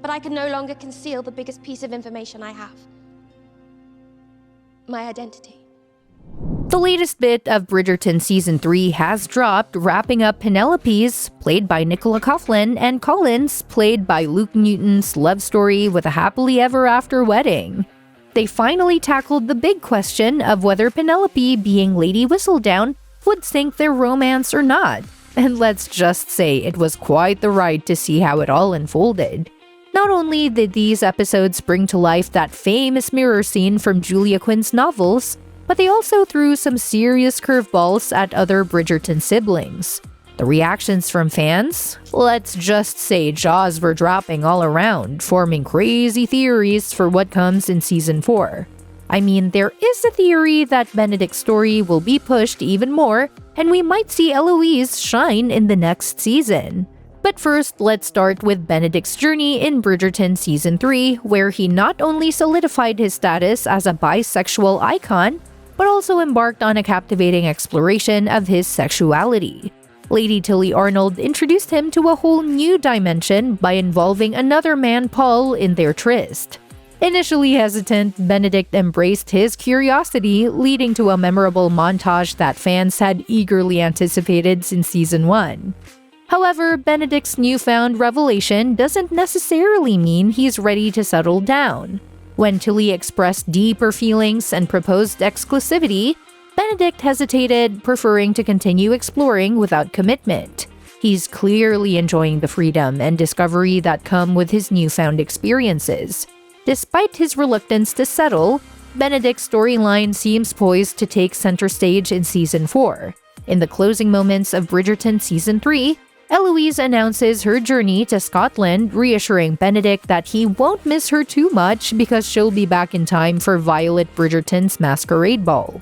but I can no longer conceal the biggest piece of information I have. My identity. The latest bit of Bridgerton Season 3 has dropped, wrapping up Penelope's, played by Nicola Coughlan, and Colin's, played by Luke Newton's, love story with a happily ever after wedding. They finally tackled the big question of whether Penelope, being Lady Whistledown, would sink their romance or not. And let's just say it was quite the ride to see how it all unfolded. Not only did these episodes bring to life that famous mirror scene from Julia Quinn's novels, but they also threw some serious curveballs at other Bridgerton siblings. The reactions from fans? Let's just say jaws were dropping all around, forming crazy theories for what comes in Season 4. I mean, there is a theory that Benedict's story will be pushed even more, and we might see Eloise shine in the next season. But first, let's start with Benedict's journey in Bridgerton Season 3, where he not only solidified his status as a bisexual icon, but also embarked on a captivating exploration of his sexuality. Lady Tilly Arnold introduced him to a whole new dimension by involving another man, Paul, in their tryst. Initially hesitant, Benedict embraced his curiosity, leading to a memorable montage that fans had eagerly anticipated since Season 1. However, Benedict's newfound revelation doesn't necessarily mean he's ready to settle down. When Tilly expressed deeper feelings and proposed exclusivity, Benedict hesitated, preferring to continue exploring without commitment. He's clearly enjoying the freedom and discovery that come with his newfound experiences. Despite his reluctance to settle, Benedict's storyline seems poised to take center stage in Season 4. In the closing moments of Bridgerton Season 3, Eloise announces her journey to Scotland, reassuring Benedict that he won't miss her too much because she'll be back in time for Violet Bridgerton's masquerade ball.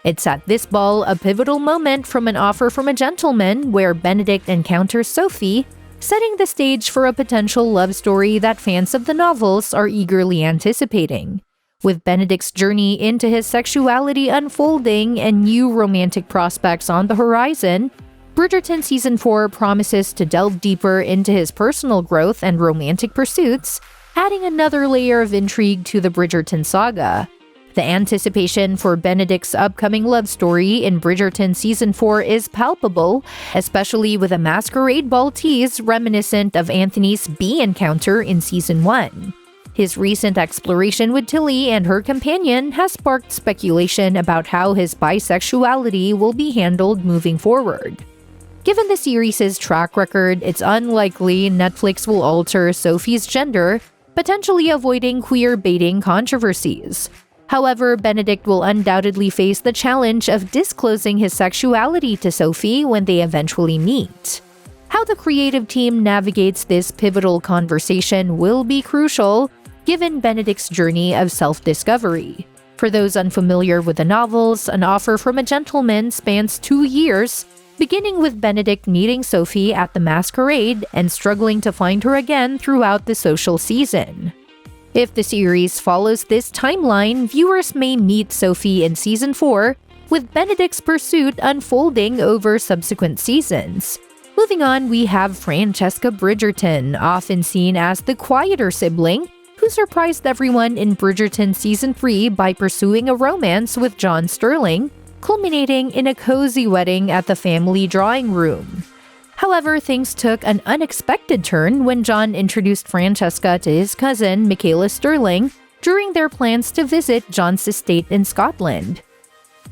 It's at this ball a pivotal moment from an offer from a gentleman where Benedict encounters Sophie, setting the stage for a potential love story that fans of the novels are eagerly anticipating. With Benedict's journey into his sexuality unfolding and new romantic prospects on the horizon, Bridgerton Season 4 promises to delve deeper into his personal growth and romantic pursuits, adding another layer of intrigue to the Bridgerton saga. The anticipation for Benedict's upcoming love story in Bridgerton Season 4 is palpable, especially with a masquerade ball tease reminiscent of Anthony's bee encounter in Season 1. His recent exploration with Tilly and her companion has sparked speculation about how his bisexuality will be handled moving forward. Given the series' track record, it's unlikely Netflix will alter Sophie's gender, potentially avoiding queer-baiting controversies. However, Benedict will undoubtedly face the challenge of disclosing his sexuality to Sophie when they eventually meet. How the creative team navigates this pivotal conversation will be crucial, given Benedict's journey of self-discovery. For those unfamiliar with the novels, An Offer from a Gentleman spans 2 years, beginning with Benedict meeting Sophie at the masquerade and struggling to find her again throughout the social season. If the series follows this timeline, viewers may meet Sophie in Season 4, with Benedict's pursuit unfolding over subsequent seasons. Moving on, we have Francesca Bridgerton, often seen as the quieter sibling, who surprised everyone in Bridgerton Season 3 by pursuing a romance with John Sterling, culminating in a cozy wedding at the family drawing room. However, things took an unexpected turn when John introduced Francesca to his cousin, Michaela Sterling, during their plans to visit John's estate in Scotland.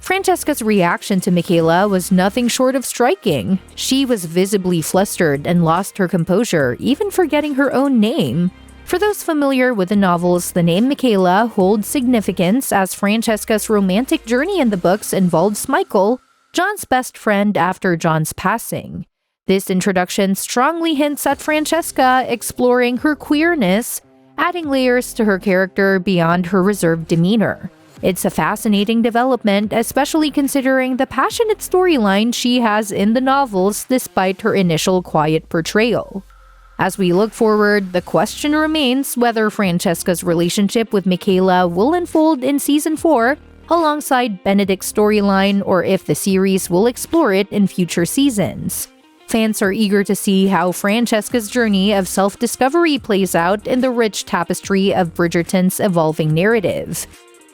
Francesca's reaction to Michaela was nothing short of striking. She was visibly flustered and lost her composure, even forgetting her own name. For those familiar with the novels, the name Michaela holds significance as Francesca's romantic journey in the books involves Michael, John's best friend after John's passing. This introduction strongly hints at Francesca exploring her queerness, adding layers to her character beyond her reserved demeanor. It's a fascinating development, especially considering the passionate storyline she has in the novels despite her initial quiet portrayal. As we look forward, the question remains whether Francesca's relationship with Michaela will unfold in Season 4 alongside Benedict's storyline or if the series will explore it in future seasons. Fans are eager to see how Francesca's journey of self-discovery plays out in the rich tapestry of Bridgerton's evolving narrative.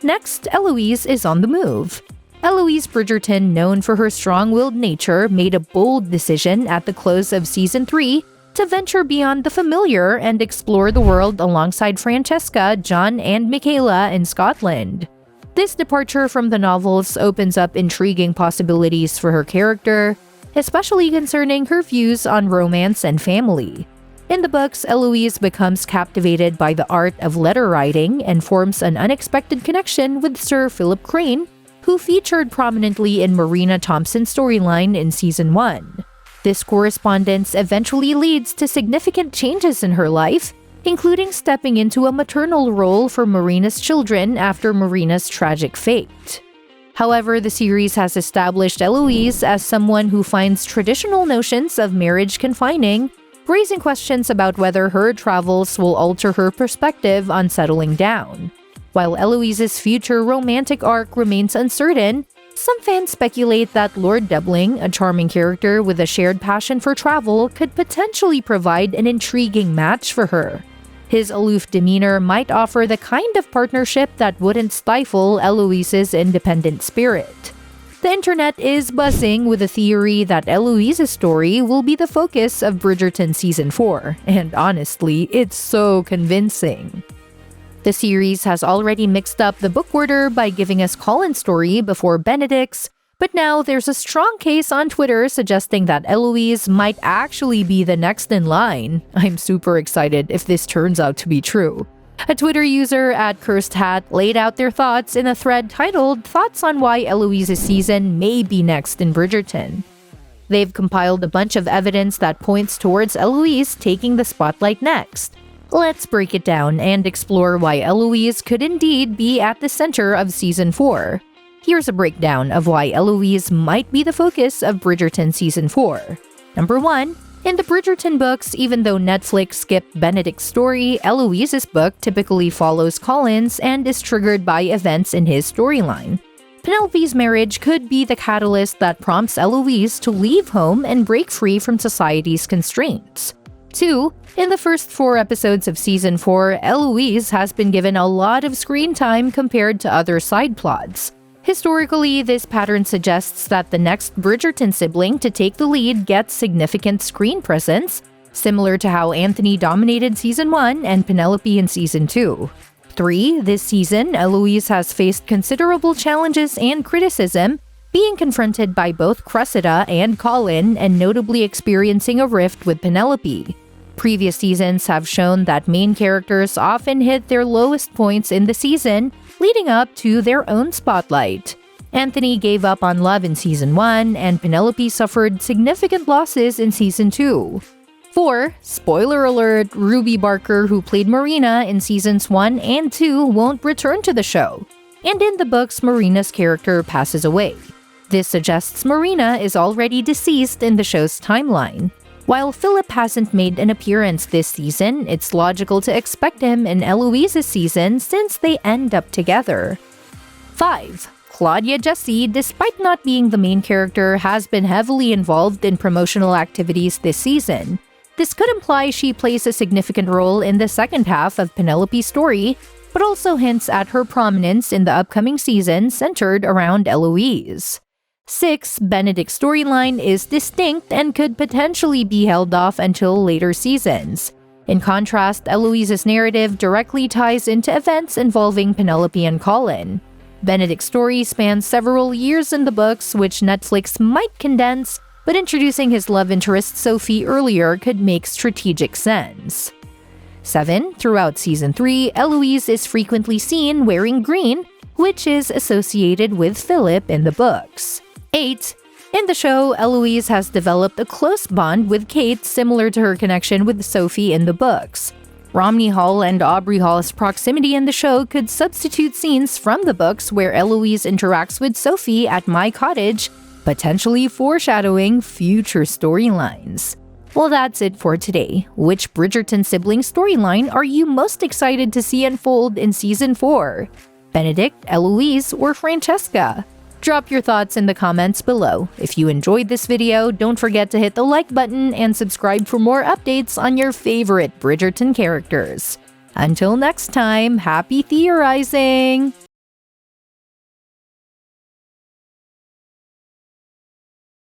Next, Eloise is on the move. Eloise Bridgerton, known for her strong-willed nature, made a bold decision at the close of Season 3 to venture beyond the familiar and explore the world alongside Francesca, John, and Michaela in Scotland. This departure from the novels opens up intriguing possibilities for her character, especially concerning her views on romance and family. In the books, Eloise becomes captivated by the art of letter writing and forms an unexpected connection with Sir Philip Crane, who featured prominently in Marina Thompson's storyline in Season 1. This correspondence eventually leads to significant changes in her life, including stepping into a maternal role for Marina's children after Marina's tragic fate. However, the series has established Eloise as someone who finds traditional notions of marriage confining, raising questions about whether her travels will alter her perspective on settling down. While Eloise's future romantic arc remains uncertain, some fans speculate that Lord Debling, a charming character with a shared passion for travel, could potentially provide an intriguing match for her. His aloof demeanor might offer the kind of partnership that wouldn't stifle Eloise's independent spirit. The internet is buzzing with the theory that Eloise's story will be the focus of Bridgerton Season 4, and honestly, it's so convincing. The series has already mixed up the book order by giving us Colin's story before Benedict's, but now there's a strong case on Twitter suggesting that Eloise might actually be the next in line. I'm super excited if this turns out to be true. A Twitter user at CursedHat laid out their thoughts in a thread titled "Thoughts on why Eloise's season may be next in Bridgerton." They've compiled a bunch of evidence that points towards Eloise taking the spotlight next. Let's break it down and explore why Eloise could indeed be at the center of Season 4. Here's a breakdown of why Eloise might be the focus of Bridgerton Season 4. Number 1. In the Bridgerton books, even though Netflix skipped Benedict's story, Eloise's book typically follows Colin's and is triggered by events in his storyline. Penelope's marriage could be the catalyst that prompts Eloise to leave home and break free from society's constraints. 2. In the first 4 episodes of Season 4, Eloise has been given a lot of screen time compared to other side plots. Historically, this pattern suggests that the next Bridgerton sibling to take the lead gets significant screen presence, similar to how Anthony dominated Season 1 and Penelope in Season 2. 3. This season, Eloise has faced considerable challenges and criticism, being confronted by both Cressida and Colin and notably experiencing a rift with Penelope. Previous seasons have shown that main characters often hit their lowest points in the season, leading up to their own spotlight. Anthony gave up on love in Season 1, and Penelope suffered significant losses in Season 2. 4. Spoiler alert, Ruby Barker, who played Marina in Seasons 1 and 2, won't return to the show. And in the books, Marina's character passes away. This suggests Marina is already deceased in the show's timeline. While Philip hasn't made an appearance this season, it's logical to expect him in Eloise's season since they end up together. 5. Claudia Jessie, despite not being the main character, has been heavily involved in promotional activities this season. This could imply she plays a significant role in the second half of Penelope's story, but also hints at her prominence in the upcoming season centered around Eloise. 6. Benedict's storyline is distinct and could potentially be held off until later seasons. In contrast, Eloise's narrative directly ties into events involving Penelope and Colin. Benedict's story spans several years in the books, which Netflix might condense, but introducing his love interest Sophie earlier could make strategic sense. 7. Throughout Season 3, Eloise is frequently seen wearing green, which is associated with Philip in the books. 8. In the show, Eloise has developed a close bond with Kate similar to her connection with Sophie in the books. Romney Hall and Aubrey Hall's proximity in the show could substitute scenes from the books where Eloise interacts with Sophie at My Cottage, potentially foreshadowing future storylines. Well, that's it for today. Which Bridgerton sibling storyline are you most excited to see unfold in Season 4? Benedict, Eloise, or Francesca? Drop your thoughts in the comments below. If you enjoyed this video, don't forget to hit the like button and subscribe for more updates on your favorite Bridgerton characters. Until next time, happy theorizing!